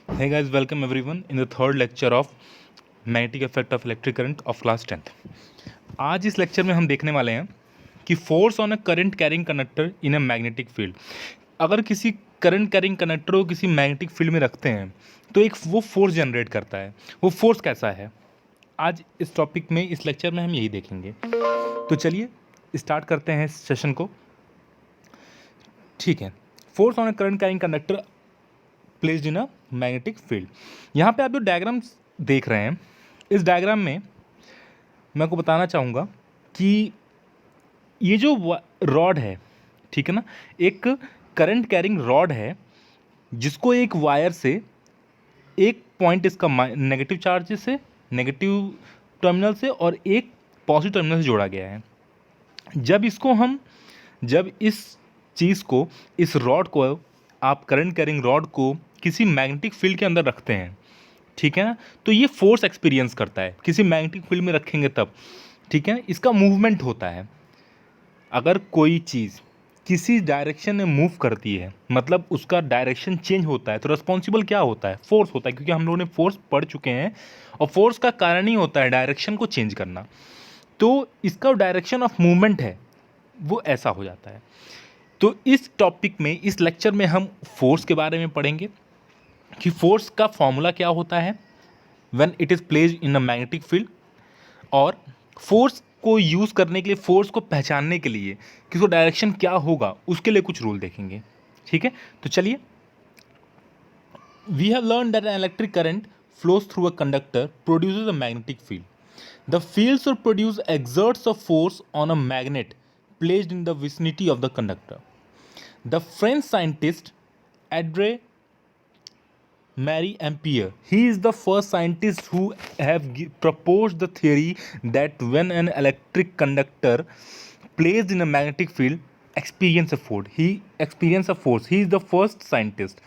Hey guys, welcome everyone in the third lecture of magnetic effect of electric current of class 10th। आज इस lecture में हम देखने वाले हैं कि force on a current carrying conductor in a magnetic field. अगर किसी करंट कैरिंग कंडक्टर को किसी मैग्नेटिक फील्ड में रखते हैं तो एक वो फोर्स जनरेट करता है। वो फोर्स कैसा है, आज इस टॉपिक में इस लेक्चर में हम यही देखेंगे। तो चलिए स्टार्ट करते हैं इस सेशन को। ठीक है, force on a current carrying conductor placed in a magnetic field. यहाँ पे आप जो डायग्राम देख रहे हैं, इस डायग्राम में मैं आपको बताना चाहूँगा कि ये जो रॉड है, ठीक है ना, एक करंट कैरिंग रॉड है जिसको एक वायर से एक पॉइंट इसका नेगेटिव चार्ज से, नेगेटिव टर्मिनल से और एक पॉजिटिव टर्मिनल से जोड़ा गया है। जब इस चीज़ को, इस रॉड को, आप करंट कैरिंग रॉड को किसी मैग्नेटिक फील्ड के अंदर रखते हैं, ठीक है ना, तो ये फोर्स एक्सपीरियंस करता है। किसी मैग्नेटिक फील्ड में रखेंगे तब, ठीक है, इसका मूवमेंट होता है। अगर कोई चीज़ किसी डायरेक्शन में मूव करती है, मतलब उसका डायरेक्शन चेंज होता है, तो रिस्पॉन्सिबल क्या होता है? फोर्स होता है, क्योंकि हम लोगों ने फोर्स पढ़ चुके हैं और फोर्स का कारण ही होता है डायरेक्शन को चेंज करना। तो इसका डायरेक्शन ऑफ मूवमेंट है वो ऐसा हो जाता है। तो इस टॉपिक में, इस लेक्चर में हम फोर्स के बारे में पढ़ेंगे कि फोर्स का फॉर्मूला क्या होता है when it is placed in a magnetic field, और फोर्स को यूज़ करने के लिए, फोर्स को पहचानने के लिए कि उसका डायरेक्शन क्या होगा, उसके लिए कुछ रूल देखेंगे। ठीक है, तो चलिए। We have learn that an electric current flows through a conductor produces a magnetic field. The field so produced exerts a force on a magnet placed in the vicinity of the conductor. The French scientist André Marie Ampere, he is the first scientist who have proposed the theory that when an electric conductor placed in a magnetic field experience a force, he is the first scientist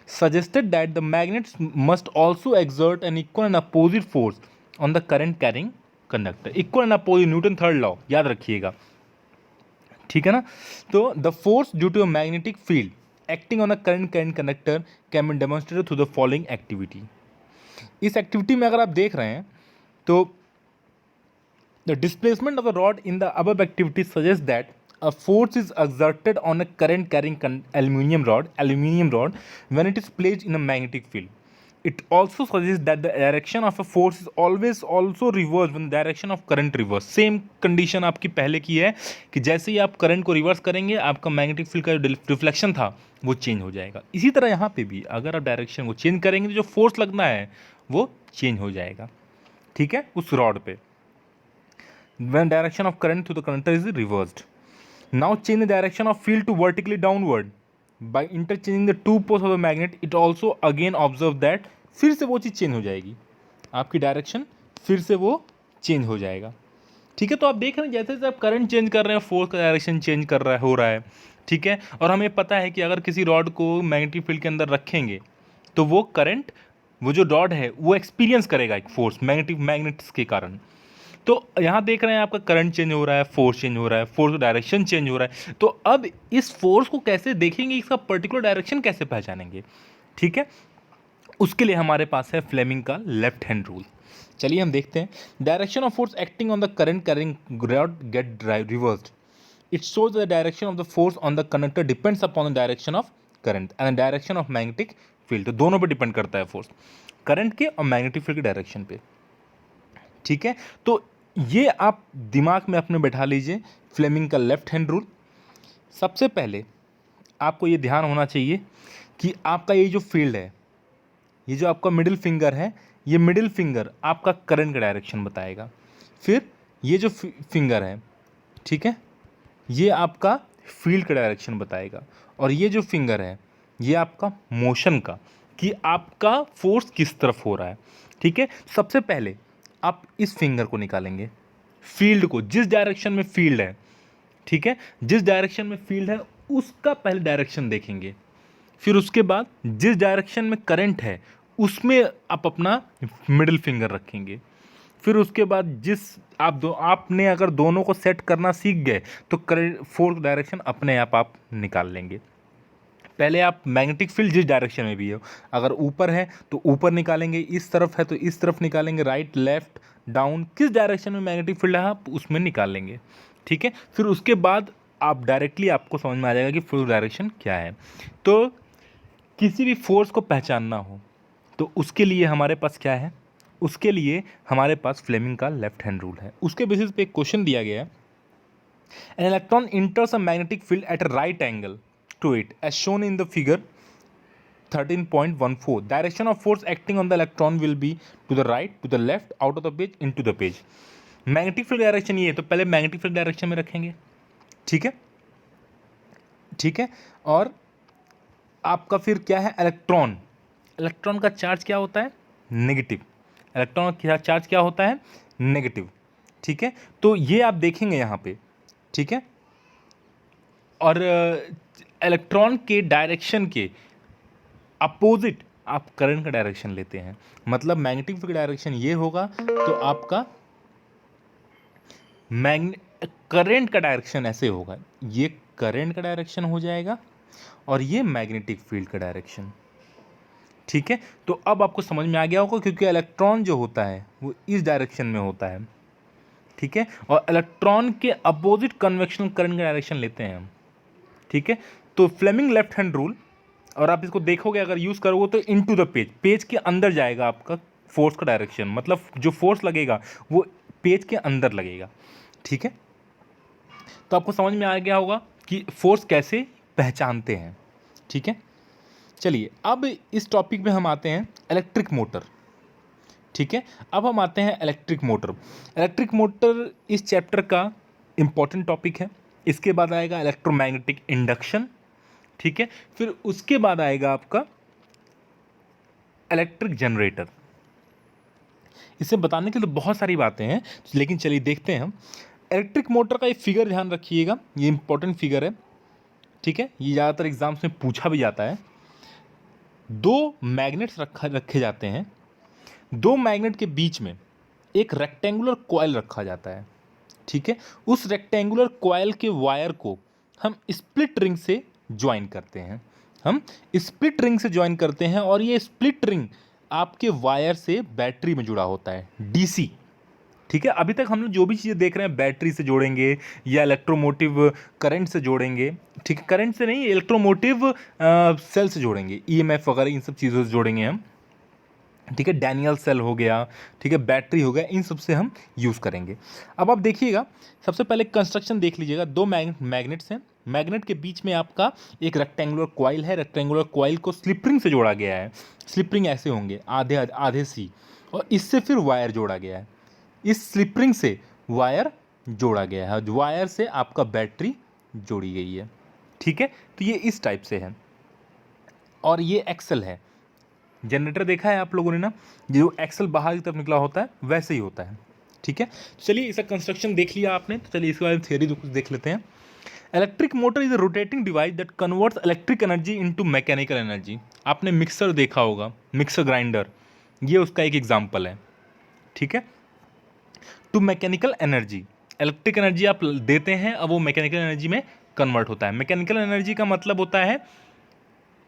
suggested that the magnets must also exert an equal and opposite force on the current carrying conductor. Equal and opposite, Newton third law याद रखिएगा, ठीक है ना। तो the force due to a magnetic field acting on a current carrying conductor can be demonstrated through the following activity. इस activity में अगर आप देख रहे हैं तो the displacement of the rod in the above activity suggest that a force is exerted on a current carrying aluminium rod when it is placed in a magnetic field. It also suggests that the direction of a force is always also reversed when the direction of current reverse. Same condition आपकी पहले की है कि जैसे ही आप current को reverse करेंगे आपका मैग्नेटिक फील्ड का जो रिफ्लेक्शन था वो चेंज हो जाएगा। इसी तरह यहाँ पे भी अगर आप डायरेक्शन को चेंज करेंगे तो जो फोर्स लगना है वो चेंज हो जाएगा, ठीक है, उस रॉड पे। When direction of current through the conductor is reversed. Now change the direction of field to vertically downward. By interchanging the two poles of the magnet, it also again observe that फिर से वो चीज़ change हो जाएगी, आपकी direction फिर से वो change हो जाएगा, ठीक है। तो आप देख रहे हैं जैसे जैसे आप करंट चेंज कर रहे हैं, फोर्स का डायरेक्शन चेंज कर रहा है, हो रहा है, ठीक है। और हमें पता है कि अगर किसी रॉड को मैग्नेटिक फील्ड के अंदर रखेंगे तो वो करंट, वो जो रॉड है वो एक्सपीरियंस करेगा एक फोर्स मैग्नेट्स के कारण। तो यहाँ देख रहे हैं आपका करंट चेंज हो रहा है, फोर्स चेंज हो रहा है, फोर्स का डायरेक्शन चेंज हो रहा है। तो अब इस फोर्स को कैसे देखेंगे, इसका पर्टिकुलर डायरेक्शन कैसे पहचानेंगे, ठीक है, उसके लिए हमारे पास है फ्लेमिंग का लेफ्ट हैंड रूल। चलिए हम देखते हैं। Direction of force acting on the current carrying rod get reversed. It shows the direction of the force on the conductor depends upon the direction of current and direction of magnetic field. तो दोनों पे depend करता है force, current के और magnetic field के direction पे, ठीक है। तो ये आप दिमाग में अपने बैठा लीजिए, फ्लेमिंग का लेफ्ट हैंड रूल। सबसे पहले आपको ये ध्यान होना चाहिए कि आपका ये जो फील्ड है, ये जो आपका मिडिल फिंगर है, ये मिडिल फिंगर आपका करंट का डायरेक्शन बताएगा। फिर ये जो फिंगर है, ठीक है, ये आपका फील्ड का डायरेक्शन बताएगा। और ये जो फिंगर है ये आपका मोशन का, कि आपका फोर्स किस तरफ हो रहा है, ठीक है। सबसे पहले आप इस फिंगर को निकालेंगे, फील्ड को, जिस डायरेक्शन में फील्ड है, ठीक है, जिस डायरेक्शन में फील्ड है उसका पहले डायरेक्शन देखेंगे। फिर उसके बाद जिस डायरेक्शन में करंट है उसमें आप अपना मिडिल फिंगर रखेंगे। फिर उसके बाद जिस आपने अगर दोनों को सेट करना सीख गए तो करंट फोर्स डायरेक्शन अपने आप निकाल लेंगे। पहले आप मैग्नेटिक फील्ड जिस डायरेक्शन में भी हो, अगर ऊपर है तो ऊपर निकालेंगे, इस तरफ है तो इस तरफ निकालेंगे, राइट लेफ्ट डाउन, किस डायरेक्शन में मैग्नेटिक फील्ड है आप उसमें निकाल लेंगे। ठीक है, फिर उसके बाद आप डायरेक्टली आपको समझ में आ जाएगा कि फोर्स डायरेक्शन क्या है। तो किसी भी फोर्स को पहचानना हो तो उसके लिए हमारे पास क्या है, उसके लिए हमारे पास फ्लेमिंग का लेफ्ट हैंड रूल है। उसके बेसिस पे एक क्वेश्चन दिया गया है, an electron enters a magnetic field at a right angle to it as shown in the figure 13.14, direction of force acting on the electron will be to the right, to the left, out of the page, into the page. Magnetic field direction ये है, तो पहले magnetic field direction में रखेंगे। ठीक है, ठीक है। और आपका फिर क्या है, इलेक्ट्रॉन, इलेक्ट्रॉन का चार्ज क्या होता है, नेगेटिव। इलेक्ट्रॉन का चार्ज क्या होता है, नेगेटिव। ठीक है, तो ये आप देखेंगे यहाँ पे। ठीक है, और इलेक्ट्रॉन के डायरेक्शन के अपोजिट आप करंट का डायरेक्शन लेते हैं, मतलब मैग्नेटिक फील्ड डायरेक्शन ये होगा तो आपका करंट का डायरेक्शन ऐसे होगा, ये करंट का डायरेक्शन हो जाएगा और ये मैग्नेटिक फील्ड का डायरेक्शन। ठीक है, तो अब आपको समझ में आ गया होगा, क्योंकि इलेक्ट्रॉन जो होता है वो इस डायरेक्शन में होता है। ठीक है, और इलेक्ट्रॉन के अपोजिट कन्वेक्शनल करंट का डायरेक्शन लेते हैं हम। ठीक है, तो फ्लेमिंग लेफ्ट हैंड रूल, और आप इसको देखोगे अगर यूज़ करोगे तो इनटू द पेज, पेज के अंदर जाएगा आपका फोर्स का डायरेक्शन, मतलब जो फोर्स लगेगा वो पेज के अंदर लगेगा। ठीक है, तो आपको समझ में आ गया होगा कि फोर्स कैसे पहचानते हैं। ठीक है, चलिए अब इस टॉपिक में हम आते हैं इलेक्ट्रिक मोटर। ठीक है, अब हम आते हैं इलेक्ट्रिक मोटर। इलेक्ट्रिक मोटर इस चैप्टर का इंपॉर्टेंट टॉपिक है। इसके बाद आएगा इलेक्ट्रोमैग्नेटिक इंडक्शन। ठीक है, फिर उसके बाद आएगा आपका इलेक्ट्रिक जनरेटर। इसे बताने के लिए बहुत सारी बातें हैं, लेकिन चलिए देखते हैं हम। इलेक्ट्रिक मोटर का एक फिगर ध्यान रखिएगा, ये इंपॉर्टेंट फिगर है। ठीक है, ये ज़्यादातर एग्जाम्स में पूछा भी जाता है। दो मैग्नेट्स रखे जाते हैं, दो मैग्नेट के बीच में एक रेक्टेंगुलर कॉइल रखा जाता है। ठीक है, उस रेक्टेंगुलर कॉइल के वायर को हम स्प्लिट रिंग से ज्वाइन करते हैं, हम स्प्लिट रिंग से ज्वाइन करते हैं, और ये स्प्लिट रिंग आपके वायर से बैटरी में जुड़ा होता है, डीसी। ठीक है, अभी तक हम लोग जो भी चीज़ें देख रहे हैं बैटरी से जोड़ेंगे या इलेक्ट्रोमोटिव करंट से जोड़ेंगे। ठीक है, करंट से नहीं, इलेक्ट्रोमोटिव सेल से जोड़ेंगे, ईएमएफ वगैरह इन सब चीज़ों से जोड़ेंगे हम। ठीक है, डैनियल सेल हो गया, ठीक है, बैटरी हो गया, इन सब से हम यूज़ करेंगे। अब आप देखिएगा, सबसे पहले कंस्ट्रक्शन देख लीजिएगा। दो मैग्नेट्स हैं, मैग्नेट के बीच में आपका एक रेक्टेंगुलर कॉइल है, रेक्टेंगुलर कॉइल को स्लिप रिंग से जोड़ा गया है। स्लिप रिंग ऐसे होंगे आधे आधे सी, और इससे फिर वायर जोड़ा गया है, इस स्लिप रिंग से वायर जोड़ा गया है, वायर से आपका बैटरी जोड़ी गई है। ठीक है, तो ये इस टाइप से है, और ये एक्सल है। जनरेटर देखा है आप लोगों ने ना, जो एक्सल बाहर की तरफ निकला होता है वैसे ही होता है। ठीक है, चलिए इसका कंस्ट्रक्शन देख लिया आपने, तो चलिए इसके बारे में थियरी कुछ देख लेते हैं। Electric motor is a rotating device that converts electric energy into mechanical energy. आपने मिक्सर देखा होगा, मिक्सर ग्राइंडर, ये उसका एक एग्जाम्पल है। ठीक है, to mechanical energy, electric energy आप देते हैं, अब वो मैकेनिकल एनर्जी में कन्वर्ट होता है। मैकेनिकल एनर्जी का मतलब होता है,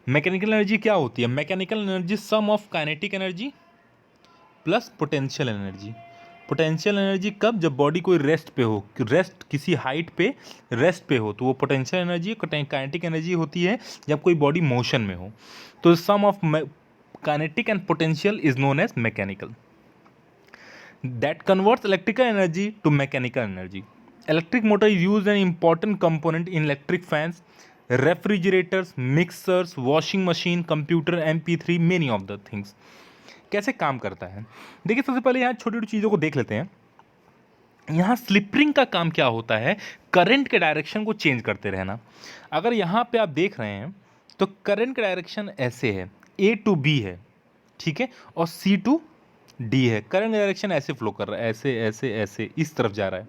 मैकेनिकल एनर्जी क्या होती है, mechanical energy sum of kinetic energy plus potential energy. Potential energy कब, जब बॉडी कोई रेस्ट पे हो, रेस्ट किसी हाइट पे रेस्ट पे हो तो वो पोटेंशियल एनर्जी। काइनेटिक एनर्जी होती है जब कोई बॉडी मोशन में हो। तो sum of kinetic and potential is known as mechanical, that converts electrical energy to mechanical energy. Electric motor is used an important component in electric fans, refrigerators, mixers, washing machine, computer, MP3, many of the things. कैसे काम करता है, देखिए सबसे पहले यहाँ छोटी छोटी चीज़ों को देख लेते हैं। यहाँ स्लिप रिंग का काम क्या होता है, करंट के डायरेक्शन को चेंज करते रहना। अगर यहाँ पे आप देख रहे हैं तो करंट का डायरेक्शन ऐसे है, A to B है, ठीक है, और C to D है। करंट डायरेक्शन ऐसे फ्लो कर रहा है, ऐसे ऐसे ऐसे इस तरफ जा रहा है।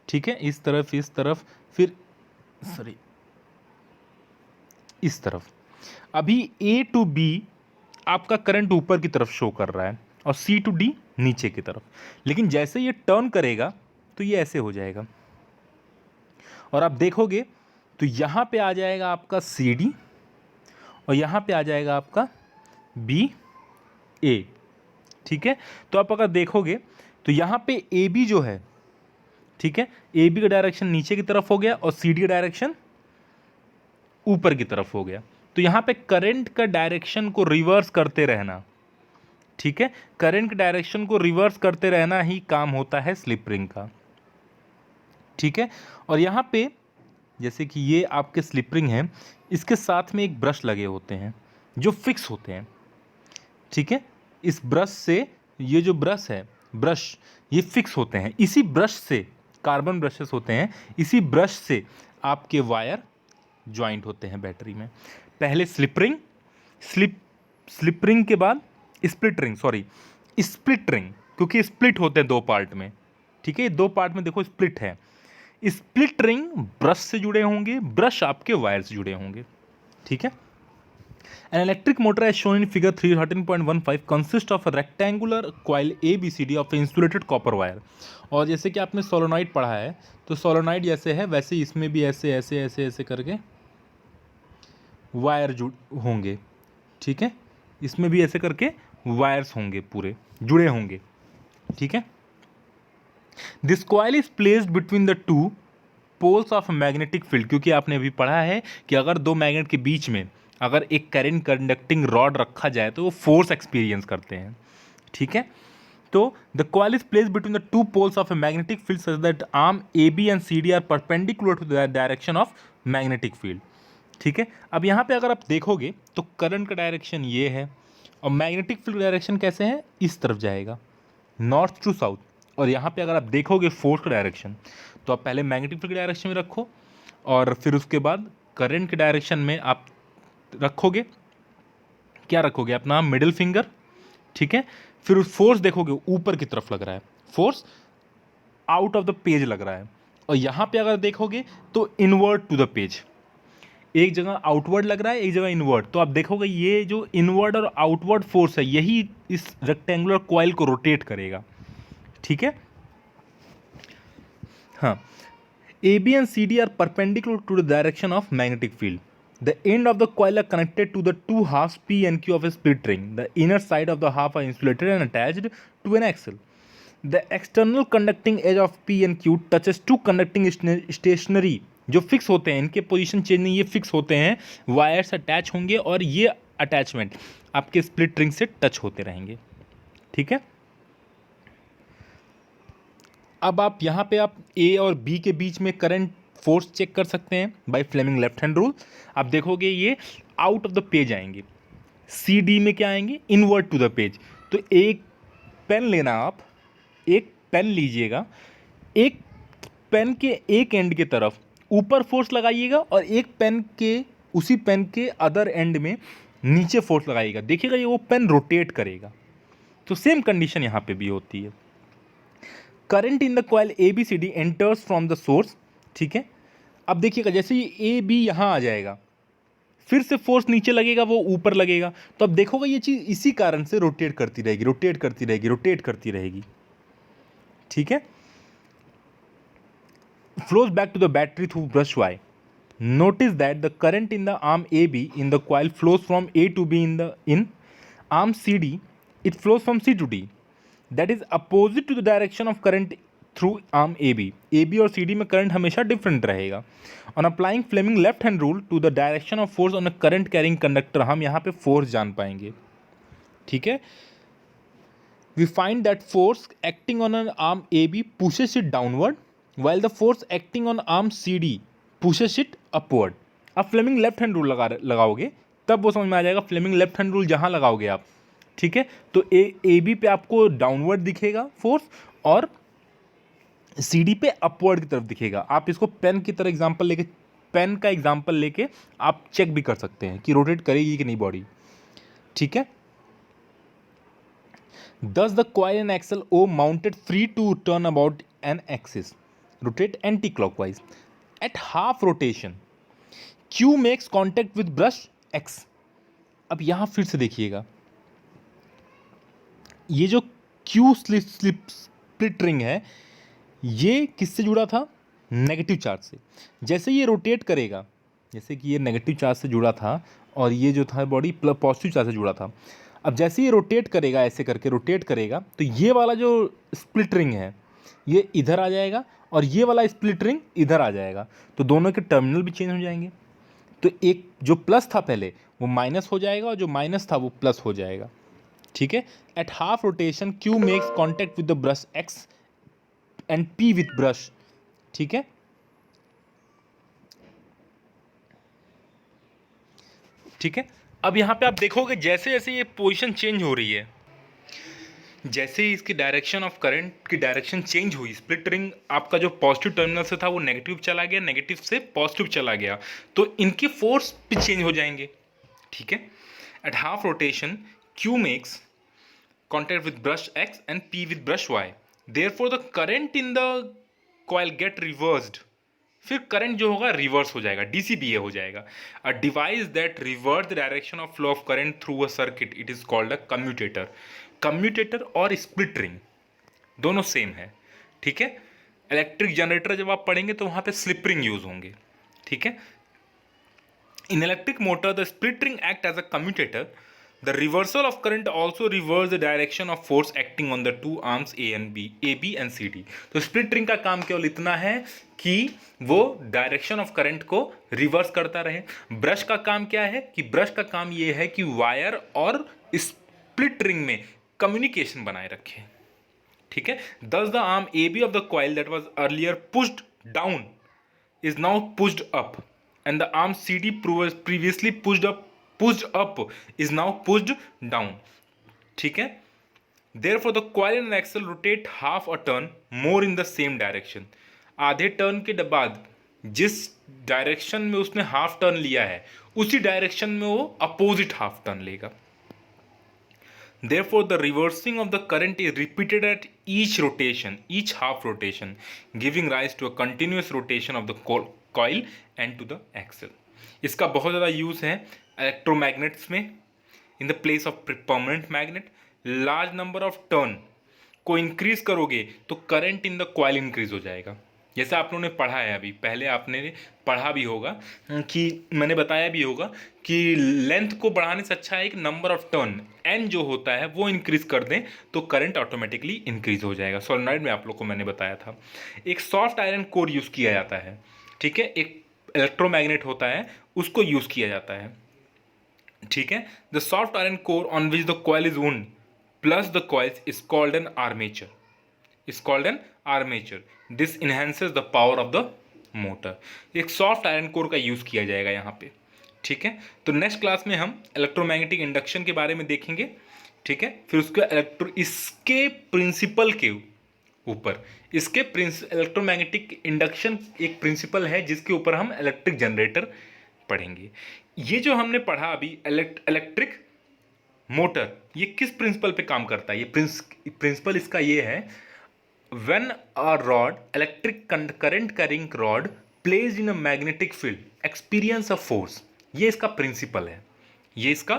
ठीक है, इस तरफ, फिर सॉरी इस तरफ। अभी A to B आपका करंट ऊपर की तरफ शो कर रहा है और C to D नीचे की तरफ, लेकिन जैसे ये टर्न करेगा तो ये ऐसे हो जाएगा, और आप देखोगे तो यहाँ पे आ जाएगा आपका CD, और यहाँ पे आ जाएगा आपका बी ए। ठीक है, तो आप अगर देखोगे तो यहाँ पे ए बी जो है, ठीक है, ए बी का डायरेक्शन नीचे की तरफ हो गया और सी डी का डायरेक्शन ऊपर की तरफ हो गया। तो यहाँ पे करंट का डायरेक्शन को रिवर्स करते रहना, ठीक है, करंट के डायरेक्शन को रिवर्स करते रहना ही काम होता है स्लिप रिंग का। ठीक है, और यहाँ पे जैसे कि ये आपके स्लिप रिंग है, इसके साथ में एक ब्रश लगे होते हैं जो फिक्स होते हैं। ठीक है, इस ब्रश से, ये जो ब्रश है, ब्रश ये फिक्स होते हैं। इसी ब्रश से, कार्बन ब्रशेस होते हैं, इसी ब्रश से आपके वायर ज्वाइंट होते हैं बैटरी में। पहले स्लिप रिंग, स्लिप रिंग के बाद split ring, sorry split ring, क्योंकि स्प्लिट होते हैं दो पार्ट में। ठीक है, दो पार्ट में देखो स्प्लिट है। स्प्लिट रिंग ब्रश से जुड़े होंगे, ब्रश आपके वायर से जुड़े होंगे। ठीक है, an electric motor as shown in figure 13.15 consist of a rectangular coil ABCD of insulated copper wire. और जैसे कि आपने सोलोनॉइड पढ़ा है, तो सोलोनॉइड जैसे है वैसे इसमें भी ऐसे ऐसे ऐसे ऐसे करके वायर होंगे। ठीक है, इसमें भी ऐसे करके वायर्स होंगे, पूरे जुड़े होंगे। ठीक है, this coil is placed between the two poles of magnetic field, क्योंकि आपने अभी पढ़ा है कि अगर दो मैग्नेट के बीच में अगर एक करंट कंडक्टिंग रॉड रखा जाए तो वो फोर्स एक्सपीरियंस करते हैं। ठीक है, तो the coil is placed between the two poles of a magnetic field such that arm AB and CD are perpendicular to the direction of magnetic field. ठीक है, अब यहाँ पे अगर आप देखोगे तो करंट का डायरेक्शन ये है और मैग्नेटिक फील्ड डायरेक्शन कैसे है, इस तरफ जाएगा, नॉर्थ टू साउथ। और यहाँ पे अगर आप देखोगे फोर्स का डायरेक्शन, तो आप पहले मैग्नेटिक फील्ड के डायरेक्शन में रखो और फिर उसके बाद करंट के डायरेक्शन में आप रखोगे, क्या रखोगे, अपना मिडिल फिंगर। ठीक है, फिर उस फोर्स देखोगे ऊपर की तरफ लग रहा है, force out of the page लग रहा है। और यहाँ पे अगर देखोगे तो इनवर्ड टू द पेज, एक जगह आउटवर्ड लग रहा है, एक जगह इनवर्ड। तो आप देखोगे ये जो इनवर्ड और आउटवर्ड फोर्स है यही इस रेक्टेंगुलर कॉइल को रोटेट करेगा। ठीक है, हाँ, AB and CD are perpendicular to the direction of magnetic field. The end of the coil are connected to the two halves P and Q of a split ring. The inner side of the half are insulated and attached to an axle. The external conducting edge of P and Q touches two conducting stationary, जो fix होते हैं, इनके position change नहीं, ये fix होते हैं, wires attach होंगे और ये अटैचमेंट आपके स्प्लिट रिंग से टच होते रहेंगे। ठीक है, अब आप यहाँ पे आप A और B के बीच में करंट फोर्स चेक कर सकते हैं by Fleming left hand rule. आप देखोगे ये आउट ऑफ द पेज आएंगे, CD में क्या आएंगे, इनवर्ट टू द पेज। तो एक पेन लेना, आप एक पेन लीजिएगा, एक पेन के एक एंड की तरफ ऊपर फोर्स लगाइएगा और एक पेन के, उसी पेन के अदर एंड में नीचे फोर्स लगाइएगा, देखिएगा ये वो पेन रोटेट करेगा। तो सेम कंडीशन यहाँ पे भी होती है। Current in the coil ABCD enters from the source. ठीक है, अब देखिएगा जैसे ये AB यहाँ आ जाएगा, फिर से फोर्स नीचे लगेगा, वो ऊपर लगेगा। तो अब देखोगे ये चीज़ इसी कारण से रोटेट करती रहेगी, रोटेट करती रहेगी, रोटेट करती रहेगी। ठीक है, flows back to the battery through brush Y. Notice that the current in the arm AB in the coil flows from A to B in arm CD. It flows from C to D. That is opposite to the direction of current through arm AB. AB और CD में current हमेशा different रहेगा. On applying Fleming left hand rule to the direction of force on a current carrying conductor, हम यहाँ पे force जान पाएंगे. ठीक है, we find that force acting on an arm AB pushes it downward, while the force acting on arm CD pushes it upward. आप Fleming left hand rule लगाओगे तब वो समझ में आ जाएगा। फ्लेमिंग लेफ्ट हैंड रूल जहाँ लगाओगे आप, ठीक है, तो AB पे आपको डाउनवर्ड दिखेगा फोर्स और CD पे अपवर्ड की तरफ दिखेगा। आप इसको पेन की तरह एग्जांपल लेके, पेन का एग्जांपल लेके आप चेक भी कर सकते हैं कि रोटेट करेगी कि नहीं बॉडी। ठीक है, thus the coil and axle O mounted free to turn about an axis, rotate anti-clockwise. At half rotation, Q makes contact with brush X. अब यहाँ फिर से देखिएगा, ये जो Q स्प्लिट रिंग है ये किससे जुड़ा था, नेगेटिव चार्ज से। जैसे ये रोटेट करेगा, जैसे कि ये नेगेटिव चार्ज से जुड़ा था और ये जो था बॉडी पॉजिटिव चार्ज से जुड़ा था। अब जैसे ही रोटेट करेगा, ऐसे करके रोटेट करेगा, तो ये वाला जो स्प्लिट रिंग है ये इधर आ जाएगा और ये वाला स्प्लिट रिंग इधर आ जाएगा, तो दोनों के टर्मिनल भी चेंज हो जाएंगे। तो एक जो प्लस था पहले वो माइनस हो जाएगा और जो माइनस था वो प्लस हो जाएगा। ठीक है। At half rotation Q makes contact with the brush X and P with brush. ठीक है। ठीक है। अब यहां पे आप देखोगे जैसे जैसे ये पोजीशन चेंज हो रही है, जैसे ही इसकी डायरेक्शन ऑफ करंट की डायरेक्शन चेंज हुई, स्प्लिट रिंग आपका जो पॉजिटिव टर्मिनल से था वो नेगेटिव चला गया, नेगेटिव से पॉजिटिव चला गया, तो इनकी फोर्स भी चेंज हो जाएंगे। ठीक है। At half rotation Q makes contact with brush X and P with brush Y, therefore the current in the coil get reversed. फिर करंट जो होगा रिवर्स हो जाएगा, डीसीबीए हो जाएगा। A device that reverse the direction of flow of current through a circuit, it is called a commutator. Commutator और split ring दोनों same है। ठीक है। इलेक्ट्रिक जनरेटर जब आप पढ़ेंगे तो वहां पे स्लिप रिंग यूज होंगे। ठीक है। In electric motor the split ring act as a commutator. The reversal of current also reverse the direction of force acting on the two arms A and B, A, B and C, D. तो split ring का काम केवल इतना है कि वो direction of current को reverse करता रहे। ब्रश का काम क्या है कि ब्रश का काम ये है कि वायर और स्प्लिट रिंग में कम्युनिकेशन बनाए रखे। ठीक है। Thus the arm AB of the coil that was earlier pushed down is now pushed up, and the arm CD previously pushed up is now pushed down. ठीक है। Therefore the coil and axle rotate half a turn more in the same direction. आधे turn के बाद जिस direction में उसने half turn लिया है उसी डायरेक्शन में वो अपोजिट हाफ टर्न लेगा। Therefore the reversing of the current is repeated at each rotation, each half rotation, giving rise to a continuous rotation of the coil and to the axle. इसका बहुत ज़्यादा use है electromagnets में, in the place of permanent magnet. Large number of turn को increase करोगे तो current in the coil increase हो जाएगा। जैसे आप लोगों ने पढ़ा है, अभी पहले आपने पढ़ा भी होगा कि मैंने बताया भी होगा कि लेंथ को बढ़ाने से अच्छा है कि नंबर ऑफ टर्न एन जो होता है वो इंक्रीज कर दें तो करंट ऑटोमेटिकली इंक्रीज हो जाएगा। सोलेनॉइड में आप लोग को मैंने बताया था। एक सॉफ्ट आयरन कोर यूज़ किया जाता है। ठीक है। एक इलेक्ट्रोमैग्नेट होता है उसको यूज़ किया जाता है। ठीक है। The soft iron core on which the coil is wound plus the coils is called an armature, is called an armature. This enhances the power of the motor. एक सॉफ्ट आयरन कोर का use किया जाएगा यहाँ पे। ठीक है। तो next class में हम इलेक्ट्रोमैग्नेटिक इंडक्शन के बारे में देखेंगे। ठीक है। फिर उसके इसके प्रिंसिपल के ऊपर इसके इलेक्ट्रोमैग्नेटिक इंडक्शन एक प्रिंसिपल है जिसके ऊपर हम इलेक्ट्रिक जनरेटर पढ़ेंगे। ये जो हमने पढ़ा अभी इलेक्ट्रिक मोटर, ये किस प्रिंसिपल पे काम करता है? ये प्रिंसिपल इसका ये है, when a rod, electric current carrying rod placed in a magnetic field experience a force, ये इसका प्रिंसिपल है, ये इसका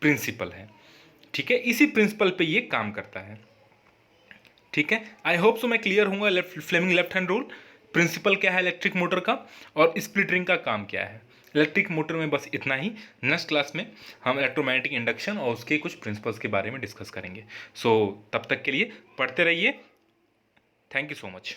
प्रिंसिपल है। ठीक है। इसी प्रिंसिपल पे ये काम करता है। ठीक है। आई होप सो मैं क्लियर हूँ। Fleming left hand rule, principle क्या है इलेक्ट्रिक मोटर का और स्प्लिट रिंग का काम क्या है। इलेक्ट्रिक मोटर में बस इतना ही। नेक्स्ट क्लास में हम इलेक्ट्रोमैग्नेटिक इंडक्शन और उसके कुछ प्रिंसिपल्स के बारे में डिस्कस करेंगे। सो तब तक के लिए पढ़ते रहिए। Thank you so much.